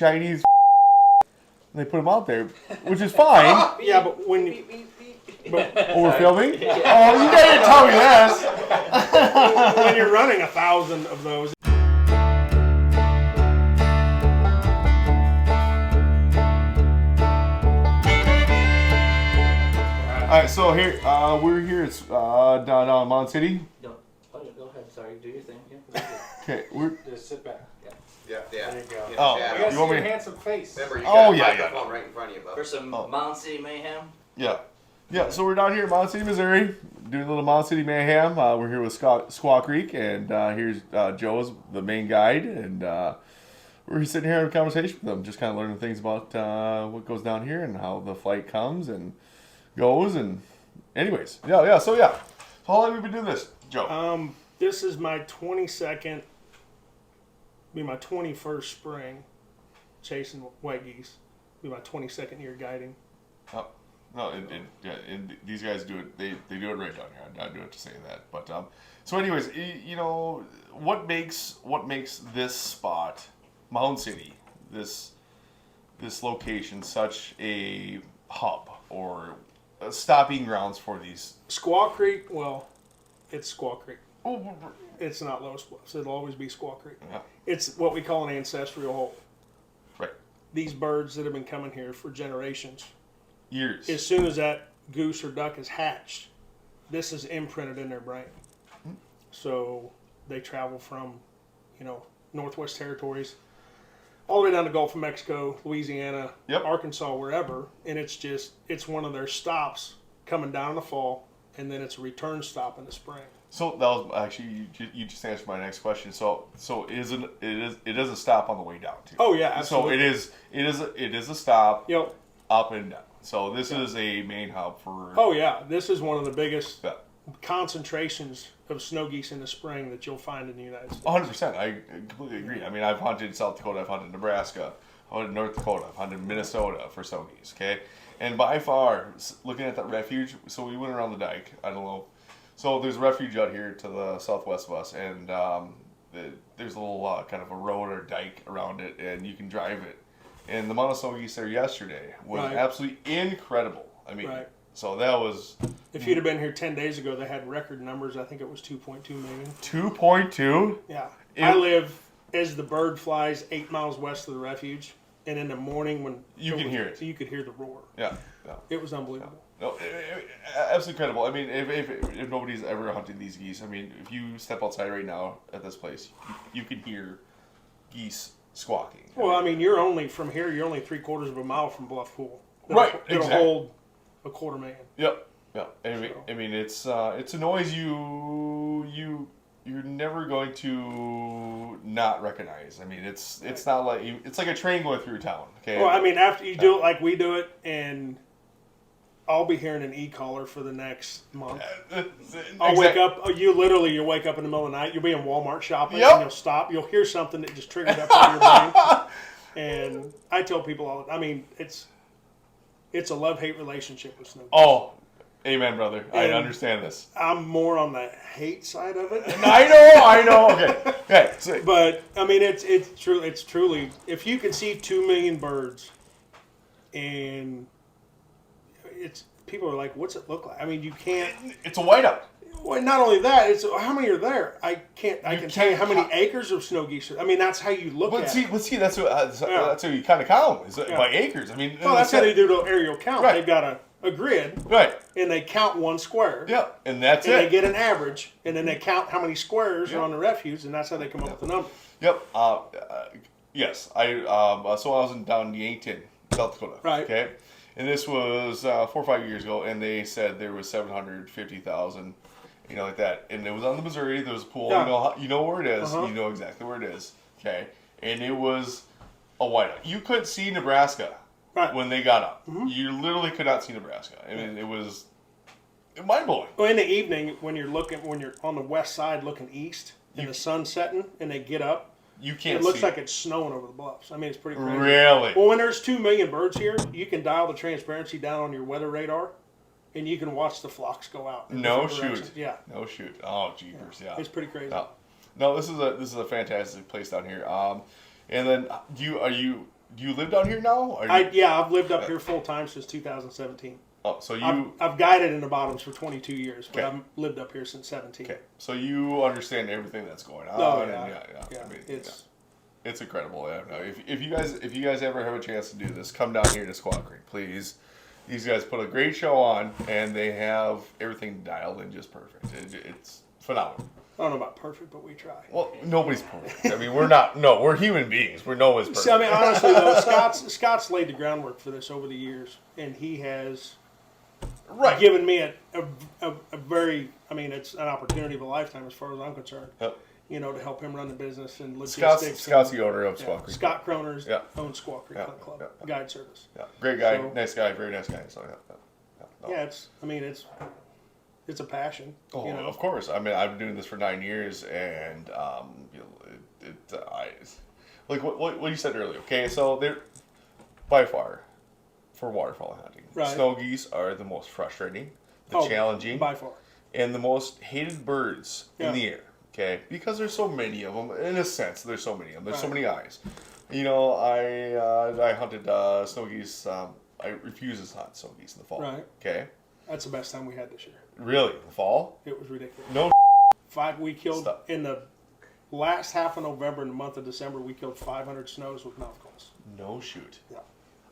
Chinese and they put them out there, which is fine. Yeah, but when you... Oh, we're filming? Oh, you didn't tell me this. When you're running 1,000 of those... Alright, so here, we're here, it's down in Mound City. No, go ahead, sorry, do your thing. Yeah. Okay, we're... Just sit back. Yeah. There you go. Oh, I Yeah. gotta see want your me- handsome face. Remember, you Oh, got a yeah, microphone right in front of you, bub. For some Mound City Mayhem. Yeah. Yeah, so we're down here in Mound City, Missouri, doing a little Mound City Mayhem. We're here with Squaw Creek, and here's Joe's the main guide, and we're sitting here having a conversation with them, just kind of learning things about what goes down here and how the flight comes and goes, and anyways, So how long have we been doing this, Joe? This is my 22nd, be my 21st spring chasing white geese. Be my 22nd year guiding. Oh, no, and these guys do it. They do it right down here. I do it to say that. But so anyways, you know what makes this spot, Mound City, this location, such a hub or stopping grounds for these. Squaw Creek, well, it's Squaw Creek. Oh, It's not Lotus Bluffs. It'll always be Squaw Creek. yeah, It's what we call an ancestral hole. right. These birds that have been coming here for generations. Years. As soon as that goose or duck is hatched, this is imprinted in their brain. So they travel from, Northwest Territories, all the way down to Gulf of Mexico, Louisiana, Yep. Arkansas, wherever. And it's one of their stops coming down in the fall, and then it's a return stop in the spring. So that was actually you just answered my next question. So it is a stop on the way down too. Oh yeah, absolutely. So it is a stop Yep. up and down. So this is a main hub for. Oh yeah, this is one of the biggest Yeah. concentrations of snow geese in the spring that you'll find in the United States. 100%. I completely agree. I mean, I've hunted South Dakota, I've hunted Nebraska, I've hunted North Dakota, I've hunted Minnesota for snow geese. Okay, and by far, looking at that refuge, so we went around the dike. I don't know. So there's a refuge out here to the southwest of us, and there's a little kind of a road or dike around it, and you can drive it. And the amount of snow geese there yesterday was Right. absolutely incredible. I mean, Right. so that was If you'd have been here 10 days ago, they had record numbers. I think it was 2.2 million. 2.2. Yeah. It- I live as the bird flies 8 miles west of the refuge, and in the morning when You can hear it. you could hear the roar. Yeah. It was unbelievable. No, absolutely incredible. I mean, if nobody's ever hunted these geese, I mean, if you step outside right now at this place, you can hear geese squawking. Well, I mean, you're only 3/4 of a mile from Bluff Pool. Right, It'll exactly. hold a quarter million. Yep. I mean, So- I mean, it's a noise you're never going to not recognize. I mean, it's not like it's like a train going through town. Okay. Well, I mean, after you do it like we do it, and I'll be hearing an e-collar for the next month. I'll wake up. You'll wake up in the middle of the night. You'll be in Walmart shopping, Yep. and you'll stop. You'll hear something that just triggers that part of your brain. And I tell people I mean, it's a love-hate relationship with snow geese. Oh, amen, brother. I And- understand this. I'm more on the hate side of it. I know. Okay. So, But I mean, it's truly. If you can see 2 million birds, and people are like, "What's it look like?" I mean, you can't. it's a whiteout. Well, not only that, it's how many are there. I can tell you how many can't- acres of snow geese. I mean, that's how you look But at see, it. that's how you kind of count is Yeah. by acres. I mean, Well, that's how they do the aerial count. Right. They've got a grid, right. and they count one square. Yeah, and that's And they it. get an average, and then they count how many squares are on the refuge, and that's how they come up with the number. Yep. Yes. So I was down in Yankton, South Dakota. Right. Okay. And this was 4 or 5 years ago, and they said there was 750,000, like that. And it was on the Missouri. There was a pool. Yeah. You know where it is. Uh-huh. You know exactly where it is. Okay. And it was a whiteout. You couldn't see Nebraska Right. when they got up. Mm-hmm. You literally could not see Nebraska. I mean, it was mind blowing. Well, in the evening, when you're on the west side looking east, and the sun's setting, and they get up, You can't. it looks see like it's snowing over the bluffs. I mean, it's pretty crazy. Really. Well, when there's 2 million birds here, you can dial the transparency down on your weather radar, and you can watch the flocks go out. in No different shoot. directions. Yeah. No shoot. Oh, jeepers. Yeah. It's pretty crazy. No, this is a fantastic place down here. And then are you do you live down here now? Or you, I've lived up here full time since 2017. oh, so you I've guided in the bottoms for 22 years, but Okay. I've lived up here since 17. okay? So you understand everything that's going on. Oh, and yeah. yeah. I mean, It's it's incredible. Yeah, no, if you guys ever have a chance to do this, come down here to Squaw Creek, please. These guys put a great show on, and they have everything dialed in just perfect. It's phenomenal. I don't know about perfect, but we try. Well, nobody's perfect. I mean, we're not. No, we're human beings. We're no one's perfect. See, I mean, honestly, though, Scott's laid the groundwork for this over the years, and he has right. given me a very, I mean, it's an opportunity of a lifetime as far as I'm concerned. Yep. You know, to help him run the business and logistics. Scott's the owner of Squaw Creek. Scott Croner's Yeah. owns Squaw Creek Yeah. Hunt Club, Yeah. guide service. Yeah, great guy, So- nice guy, very nice guy. So no. Yeah, it's a passion. Oh, you know? of course. I mean, I've been doing this for 9 years, and you know, like what you said earlier. Okay, so they're by far for waterfowl hunting. Right. Snow geese are the most frustrating, the Oh, challenging, by far. and the most hated birds Yeah. in the air. Okay, because there's so many of them. In a sense, there's so many of them. There's so Right. many eyes. You know, I hunted snow geese. I refuse to hunt snow geese in the fall. Right. Okay. That's the best time we had this year. Really, the fall? It was ridiculous. No. We killed Stop. in the last half of November and the month of December. We killed 500 snows with mouth calls. No shoot. Yeah.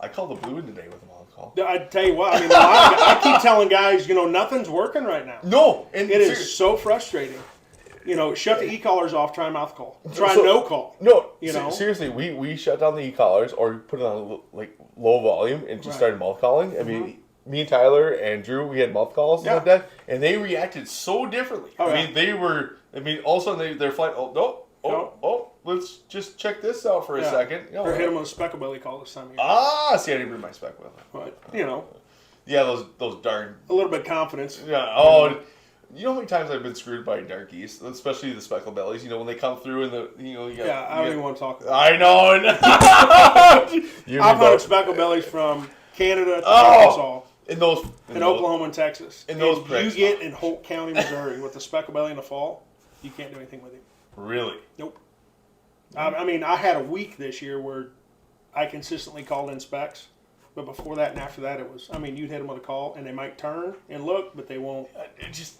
I called the blue one today with a mouth call. I tell you what, I mean, I keep telling guys, you know, nothing's working right now. No, and It is so frustrating. You know, shut the e-collars off, try mouth call. Try So- no call. No, You know? seriously, we shut down the e-collars or put it on like low volume and just Right. started mouth calling. I mean, me and Tyler and Drew, we had mouth calls Yeah. like that, and they reacted so differently. Oh, I yeah. mean, they were. I mean, all of a sudden they're flying. Oh no! Oh No. oh! Let's just check this out for a Yeah. second. You know, Or hit them with a speckle belly call this time of year. see, I didn't bring my spec with me. But, you know, Yeah, those darn. a little bit of confidence. Yeah. Oh. You know how many times I've been screwed by dark geese, especially the speckled bellies. You know when they come through and you got. Yeah, I don't even want to talk about I know. You I've and me hunted both. speckle bellies from Canada to Oh! Arkansas, In those. and Oklahoma and Texas. in those And pricks. you get in Holt County, Missouri with the speckle belly in the fall, you can't do anything with him. Really? Nope. I mean, I had a week this year where I consistently called in specs, but before that and after that, it was, I mean, you'd hit them with a call, and they might turn and look, but they won't. It just.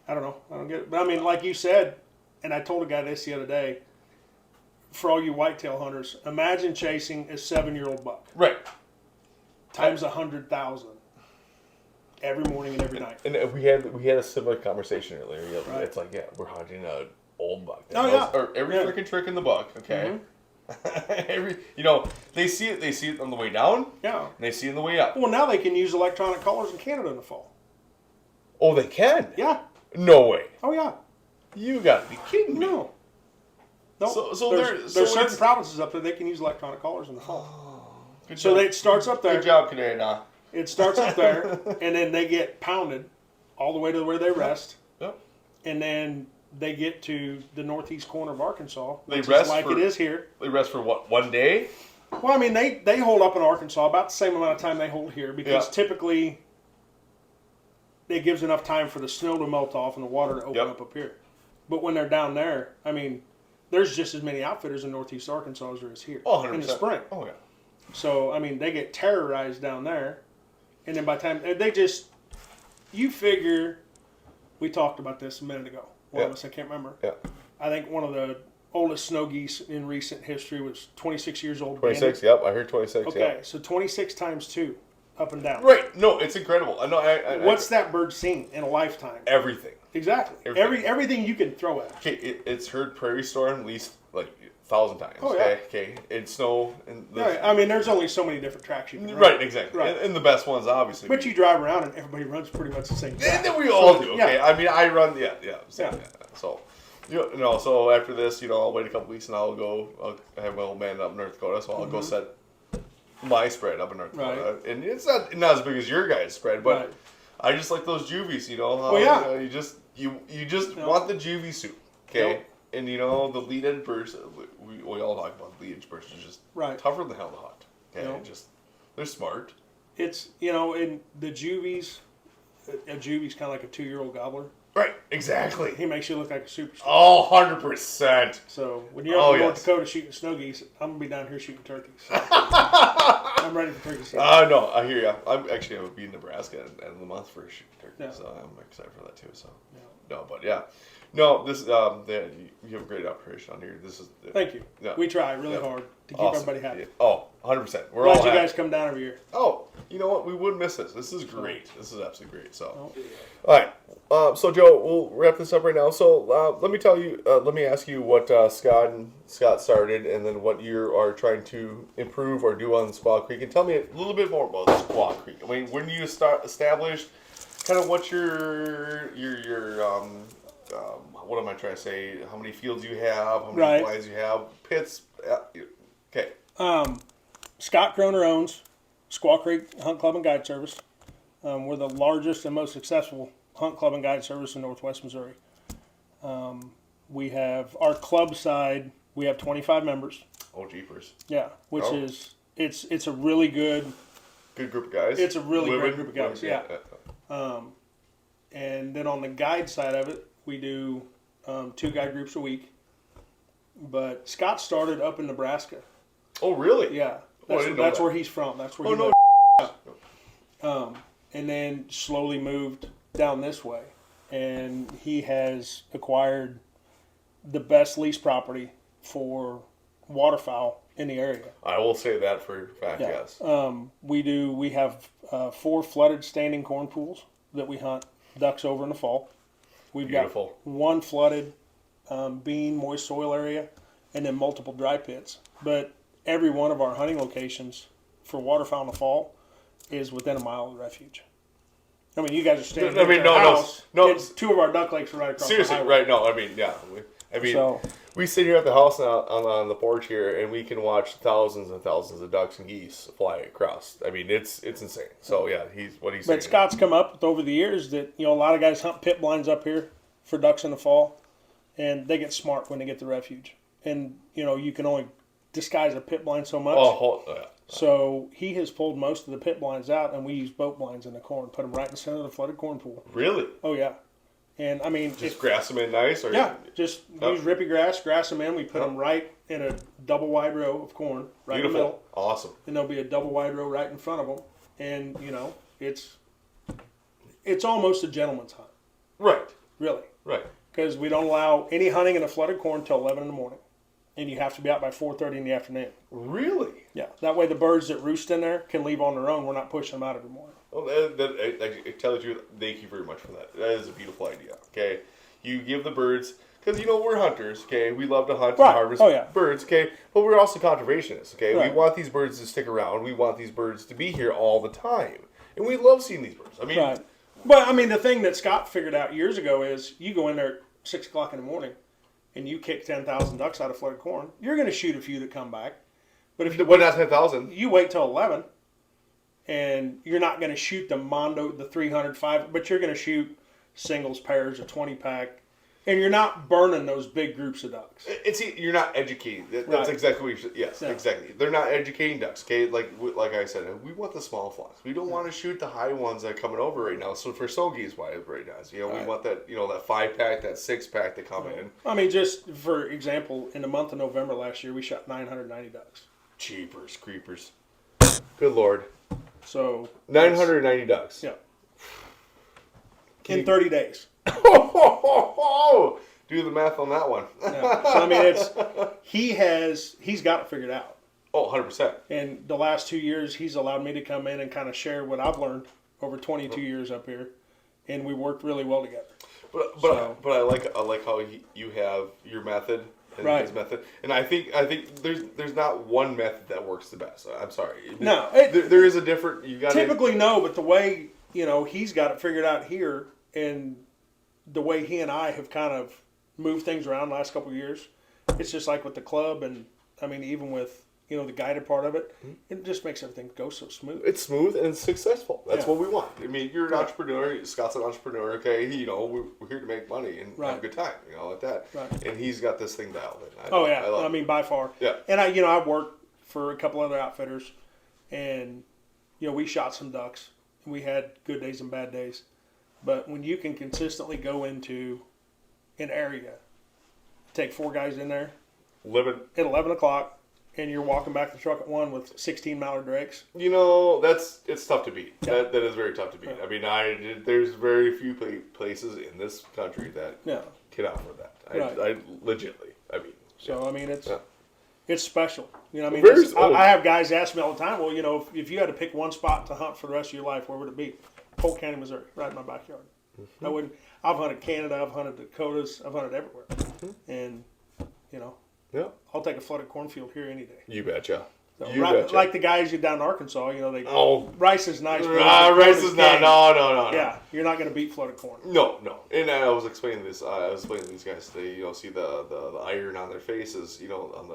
I don't know. I don't get it. But I mean, like you said, and I told a guy this the other day, for all you whitetail hunters, imagine chasing a 7-year-old buck Right. times 100,000 every morning and every night. And we had a similar conversation earlier. You know, Right. It's like, yeah, we're hunting an old buck. Oh, yeah. Or every Yeah. freaking trick in the buck. Okay. Mm-hmm. You know, they see it on the way down. Yeah. And they see it on the way up. Well, now they can use electronic collars in Canada in the fall. Oh, they can. Yeah. No way. Oh, yeah. You got to be kidding me. No. No. So there's so certain it's- provinces up there they can use electronic collars in the fall. Good So job. it starts up there. Good job, Canada. It starts up there, and then they get pounded all the way to where they rest, Yep. and then they get to the northeast corner of Arkansas, They which rest is like for- it is here. They rest for what? 1 day? Well, I mean, they hold up in Arkansas about the same amount of time they hold here because Yeah. typically it gives enough time for the snow to melt off and the water to open Yep. up here. But when they're down there, I mean, there's just as many outfitters in northeast Arkansas as there is here Oh, 100%. in the spring. Oh, yeah. So, I mean, they get terrorized down there. And then by the time they just, you figure, we talked about this a minute ago. One of Yeah. us, I can't remember. Yeah. I think one of the oldest snow geese in recent history was 26 years old. 26, yep. I heard 26, Okay, yep. so 26 times 2, up and down. Right. No, it's incredible. I know. What's that bird seen in a lifetime? everything? Exactly. Everything. Everything you can throw at it. Okay, it's heard prairie storm at least like 1,000 times. Oh, yeah. Okay, okay, and snow and the, Right. I mean, there's only so many different tracks you can run. right, exactly, Right. And the best ones obviously. But you drive around and everybody runs pretty much the same and track. then we all So, do. Okay, yeah. I mean, I run. Yeah. Yeah. So, so after this, I'll wait a couple weeks and I'll go. I have my old man up in North Dakota, so I'll go set my spread up in North Dakota, Mm-hmm. Right. and it's not as big as your guys' spread, but Right. I just like those juvies. How, Oh, yeah. you just Yep. want the juvie soup. Okay. Yep. And the lead edge burst, we all talk about the lead edge burst is just Right. tougher than hell to hunt. Okay, Yep. they're smart. It's, in the juvies, a juvie's kind of like a 2-year-old gobbler. Right, exactly. He makes you look like a superstar. Oh, 100%. So when you're up in North Dakota shooting snow geese, I'm gonna be down here shooting turkeys. So I'm ready for turkey season. No, I hear you. I'm gonna be in Nebraska at the end of the month for shooting turkey, so I'm excited for that too. So no, but yeah, no, this you have a great operation on here. This is thank you. Yeah. We try really hard to keep everybody happy. Yeah. Oh, 100%. We're glad all you happy. guys come down every year. Oh, you know what? We wouldn't miss this. This is great. This is absolutely great. So, all right. So Joe, we'll wrap this up right now. So let me ask you what Scott started, and then what you are trying to improve or do on Squaw Creek, and tell me a little bit more about Squaw Creek. I mean, when you established, kind of what your what am I trying to say? How many fields you have? How many blinds you have? Pits. Okay. Scott Croner owns Squaw Creek Hunt Club and Guide Service. We're the largest and most successful hunt club and guide service in Northwest Missouri. We have our club side. We have 25 members. Oh, jeepers! Yeah, which is it's a really good group of guys. It's a really great group of guys. Yeah. And then on the guide side of it, we do 2 guide groups a week. But Scott started up in Nebraska. Oh, really? Yeah, that's where he's from. That's where he lived. And then slowly moved down this way, and he has acquired the best lease property for waterfowl in the area. I will say that for a fact, yes. We have 4 flooded standing corn pools that we hunt ducks over in the fall. We've got 1 flooded bean moist soil area, and then multiple dry pits. But every one of our hunting locations for waterfowl in the fall is within a mile of the refuge. I mean, you guys are standing at our house. No. 2 of our duck lakes are right across the highway. Right? No, I mean, yeah. We sit here at the house on the porch here, and we can watch thousands and thousands of ducks and geese fly across. I mean, it's insane. So yeah, he's saying. But Scott's come up with over the years that a lot of guys hunt pit blinds up here for ducks in the fall, and they get smart when they get to refuge. And you can only disguise a pit blind so much. So he has pulled most of the pit blinds out, and we use boat blinds in the corn. Put them right in the center of the flooded corn pool. Really? Oh yeah. And I mean, just grass them in nice, or just use rippy grass them in. We put them right in a double wide row of corn, right in the middle. Awesome. And there'll be a double wide row right in front of them, and it's almost a gentleman's hunt. Right. Really. Right. Because we don't allow any hunting in a flooded corn till 11 in the morning, and you have to be out by 4:30 in the afternoon. Really? Yeah. That way the birds that roost in there can leave on their own. We're not pushing them out every morning. Well, I tell you the truth, thank you very much for that. That is a beautiful idea. Okay, you give the birds, because we're hunters. Okay, we love to hunt and harvest birds. Okay, but we're also conservationists. Okay, we want these birds to stick around. We want these birds to be here all the time, and we love seeing these birds. I mean, but I mean, the thing that Scott figured out years ago is you go in there at 6 o'clock in the morning, and you kick 10,000 ducks out of flooded corn. You're going to shoot a few that come back, but if you not 10,000, you wait till 11. And you're not going to shoot the Mondo, the 305, but you're going to shoot singles, pairs, a 20-pack, and you're not burning those big groups of ducks. You're not educating. That's exactly what you should. Yes, exactly. They're not educating ducks. Okay, like I said, we want the small flocks. We don't want to shoot the high ones that are coming over right now. So for snow geese, why right now? We want that that 5-pack, that 6-pack that come in. I mean, just for example, in the month of November last year, we shot 990 ducks. Jeepers creepers. Good Lord. So 990 ducks. Yeah. In 30 days. Do the math on that one. Yeah. So I mean, he's got it figured out. Oh, 100%. And the last 2 years, he's allowed me to come in and kind of share what I've learned over 22 years up here, and we worked really well together. But I like how you have your method. And his method, and I think there's not one method that works the best. I'm sorry. No, there is a different. You got typically no, but the way he's got it figured out here, and the way he and I have kind of moved things around the last couple of years, it's just like with the club, and I mean even with the guided part of it, it just makes everything go so smooth. It's smooth and it's successful. That's what we want. I mean, you're an entrepreneur. Scott's an entrepreneur. Okay, we're here to make money and have a good time. Like that. Right. And he's got this thing dialed in. I mean, by far. Yeah. And I worked for a couple other outfitters, and we shot some ducks. We had good days and bad days, But when you can consistently go into an area, take 4 guys in there Living. at 11 o'clock, and you're walking back the truck at 1 with 16 mallard drakes. You know, it's tough to beat. Yeah. That is very tough to beat. Yeah. I mean, there's very few places in this country that Yeah. can offer that. Right. I legitimately. I mean. So I mean, it's Yeah. it's special. You know, what I mean, Very it's- special. I have guys ask me all the time. Well, you know, if you had to pick one spot to hunt for the rest of your life, where would it be? Polk County, Missouri, right in my backyard. Mm-hmm. I wouldn't. I've hunted Canada. I've hunted Dakotas. I've hunted everywhere, and you know, Yeah. I'll take a flooded cornfield here any day. You betcha. So, You right, betcha. like the guys you down in Arkansas, you know, they rice is nice. But Rice is not. king. No. Yeah, you're not going to beat flooded corn. No. And I was explaining this. I was explaining to these guys. They, see the iron on their faces. On the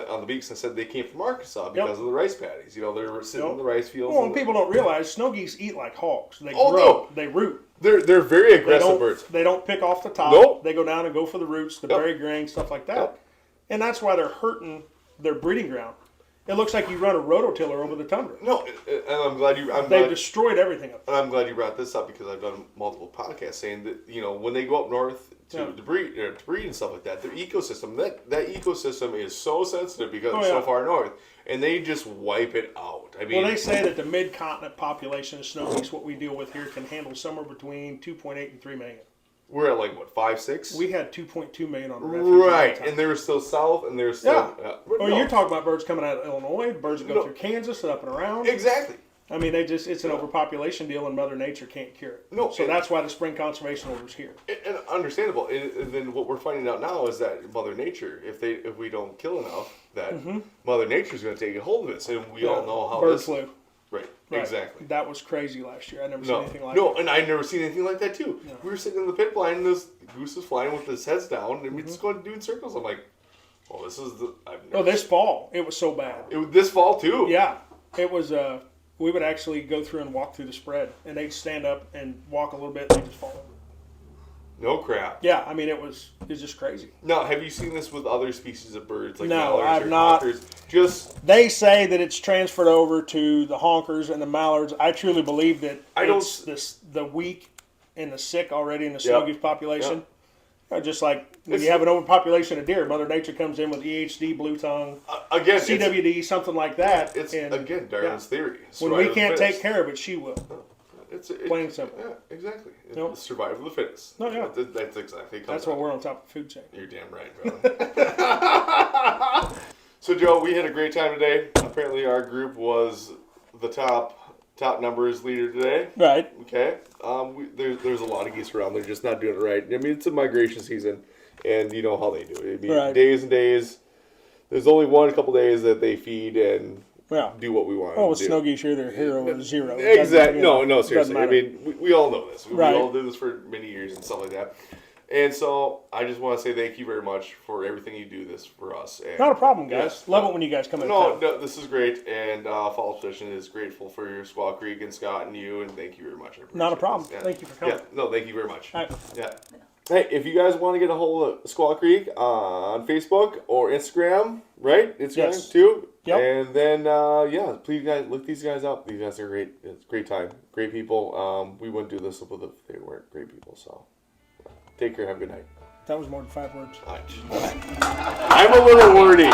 on the beaks. I said they came from Arkansas because of the rice paddies. They were sitting in the rice fields. Well, and people don't realize snow geese eat like hogs. They Oh, grow. no. They root. They're very aggressive birds. They don't pick off the top. Nope. They go down and go for the roots, the berry grain, stuff like that. Yep. And that's why they're hurting their breeding ground. It looks like you run a rototiller over the tundra. No, and I'm glad you. They've destroyed everything up there. And I'm glad you brought this up because I've done multiple podcasts saying that when they go up north to breed and stuff like that, their ecosystem that ecosystem is so sensitive because it's so far north, and they just wipe it out. I mean, Well, they say that the mid-continent population of snow geese, what we deal with here, can handle somewhere between 2.8 and 3 million. we're at like what 5, 6. We had 2.2 million on the refuge. Right, and they were still south, and they're still. Well, you're talking about birds coming out of Illinois, birds that go through Kansas and up and around. Exactly. I mean, it's an overpopulation deal, and Mother Nature can't cure it. No, So that's why the spring conservation order's here. And understandable. And then what we're finding out now is that Mother Nature, if we don't kill enough, that Mother Nature's going to take a hold of this, and we all know how Bird this. flu. Right. Exactly. That was crazy last year. I never seen anything like No, it. and I'd never seen anything like that too. No. We were sitting in the pit blind, and this goose is flying with his heads down, and it's going doing circles. I'm like, well, this is the. I've never Oh, this fall, it was so bad. It was this fall too. Yeah, it was. We would actually go through and walk through the spread, and they'd stand up and walk a little bit, and they'd just fall over. No crap. Yeah, I mean, it was just crazy. Now, have you seen this with other species of birds like No, mallards I've or not. honkers? Just They say that it's transferred over to the honkers and the mallards. I truly believe that it's the weak and the sick already in the snow goose population. Just like when you have an overpopulation of deer, Mother Nature comes in with EHD, blue tongue, again, CWD, something like that. it's and, again Darwin's theory. When we Survival of the can't fittest. take care of it, she will. It's Plain and simple. Yeah, exactly. Nope. It's survival of the fittest. No, yeah. That's exactly. That's why we're on top of the food chain. You're damn right, brother. So, Joe, we had a great time today. Apparently, our group was the top numbers leader today. Right. Okay. There's a lot of geese around. They're just not doing it right. I mean, it's a migration season, and you know how they do it. I mean, days and days. There's only a couple days that they feed and do what we want. Oh, with snow geese, you're their hero or zero. Exactly. No, seriously. I matter. mean, we all know this. We Right. all do this for many years and stuff like that. And so I just want to say thank you very much for everything you do this for us. And Not a problem, guys. yes, Love it when you guys come in. No, this is great. And Fall Expedition is grateful for your Squaw Creek and Scott and you. And thank you very much. I appreciate Not a problem. this. Yeah. Thank you for coming. Yeah. No, thank you very much. All right. Yeah. Hey, if you guys want to get a hold of Squaw Creek on Facebook or Instagram, right? Instagram Yes. too. Yep. And then, please guys look these guys up. These guys are great. It's a great time. Great people. We wouldn't do this if they weren't great people. So, take care. Have a good night. That was more than 5 words. I'm a little wordy.